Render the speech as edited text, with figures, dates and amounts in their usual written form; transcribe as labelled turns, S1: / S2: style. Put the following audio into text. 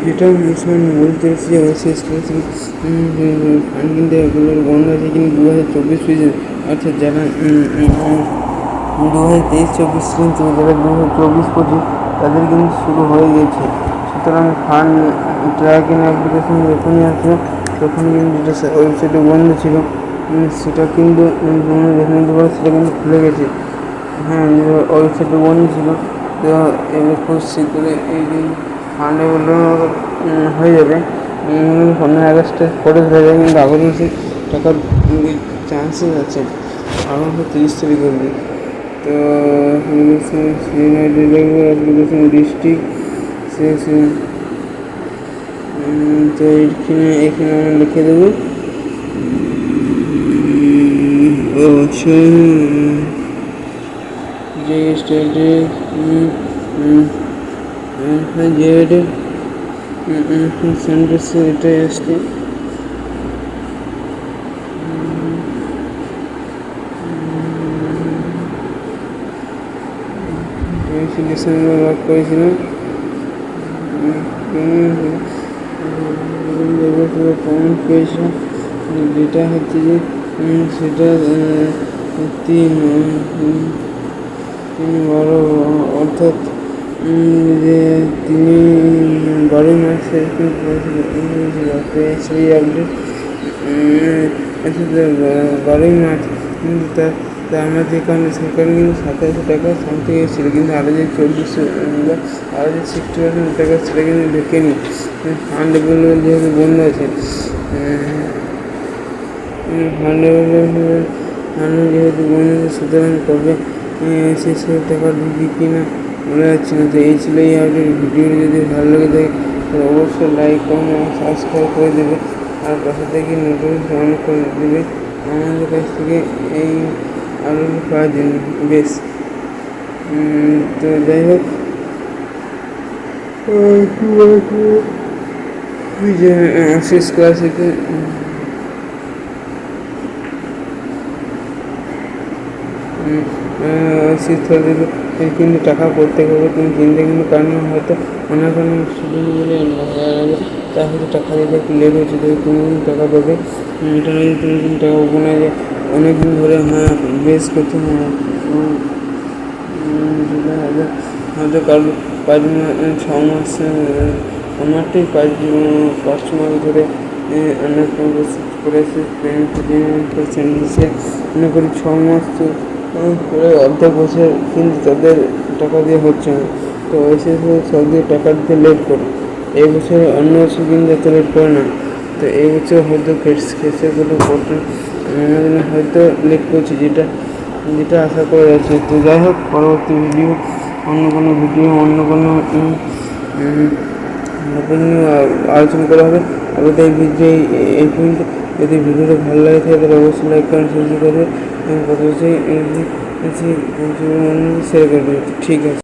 S1: যেটা বলতে এসেছি শেষ করেছি ফান্ড কিনতে এগুলোর বন্ধ আছে কিন্তু 2024 পেয়েছে, অর্থাৎ যারা 2023-24 কিন্তু যারা 2024-25 তাদের কিন্তু শুরু হয়ে গেছে। সুতরাং ফান্ড ট্র্যাকিং অ্যাপ্লিকেশন যখনই আসবে তখন কিন্তু যেটা ওয়েবসাইটে বন্ধ ছিল সেটা কিন্তু তোমরা দেখে নিতে পারো, সেটা কিন্তু খুলে গেছে। হ্যাঁ, ওয়েবসাইটে বন্ধ ছিল, তো এবার খুব শীঘ্রই এই ফান্ডগুলো হয়ে যাবে। 15 আগস্টের পরে হয়ে যাবে, কিন্তু আগস্ট মাসে টাকার চান্সেস আছে, আগস্ট 30 তারিখ অবধি। তো অ্যাপ্লিকেশন ডিস্ট্রিক্ট তো এখানে আমরা লিখে দেবো যে স্টেটে জেড সেন্টার্সে এটাই আসছে। ডিসেম্বর ওয়ার্ক করেছিলাম, কমেন্ট পেয়েছিলাম, যেটা হচ্ছে যে সেটা 3/12 অর্থাৎ যে তিনি 12 মাসে সেই আপডেট 12 মার্চ, কিন্তু তা আমাদের কারণে সেখানে কিন্তু 2700 টাকা সামথিং এসেছিলো, কিন্তু আরও যে 2400 আরও যে 60% টাকা সেটা কিন্তু ঢোকেনি। ফান্ডগুলো যেহেতু বন্ধ আছে, ফান্ড যেহেতু বন্ধ আছে, সুতরাং কবে সেই টাকা ঢুকি কিনা বলা যাচ্ছে না। তো এই ছিল এই আপডেট। ভিডিওটি যদি ভালো লেগে থাকে তাহলে অবশ্যই লাইক কমেন্ট সাবস্ক্রাইব করে দেবে, আর পাশে থেকে নোটিফিকেশন অন করে দেবে আমাদের কাছ থেকে এই আপডেট পাওয়ার জন্য। বেশ, তো যাই হোক, শেষ ক্লাসে কিন্তু টাকা প্রত্যেক হবে তুমি কিনতে, কিন্তু কারণ হয়তো অনেক কোনো স্টুডেন্ট বলে তা হয়তো টাকা দিতে একটু লেট হচ্ছে, তো তুমি কিন্তু টাকা পাবে। এটা নয় তুমি কিন্তু টাকা পাবো না, যে অনেকদিন ধরে বেশ করতে হয়তো কারো 5 মাস 6 মাস, আমারটাই 5 মাস ধরে অনেক করেছে মনে করি 6 মাস করে অর্ধেক বছর, কিন্তু তাদের টাকা দিয়ে হচ্ছে না। তো এসে সব দিয়ে টাকা দিতে লেট করে, এই বছর অন্য বছর কিন্তু এত লেট করে না। তো এই বছর হয়তো খেসে কোনো করতে হয়তো লেট করছে, যেটা আশা করে যাচ্ছে। তো যাই হোক, পরবর্তী ভিডিও অন্য কোনো আলোচনা করা হবে। আবার এই ভিডিও এই পর্যন্ত। যদি ভিডিওটা ভালো লাগে থাকে তাহলে অবশ্যই লাইক করেন, শেয়ার করবে এবং শেয়ার করে দেবে। ঠিক আছে।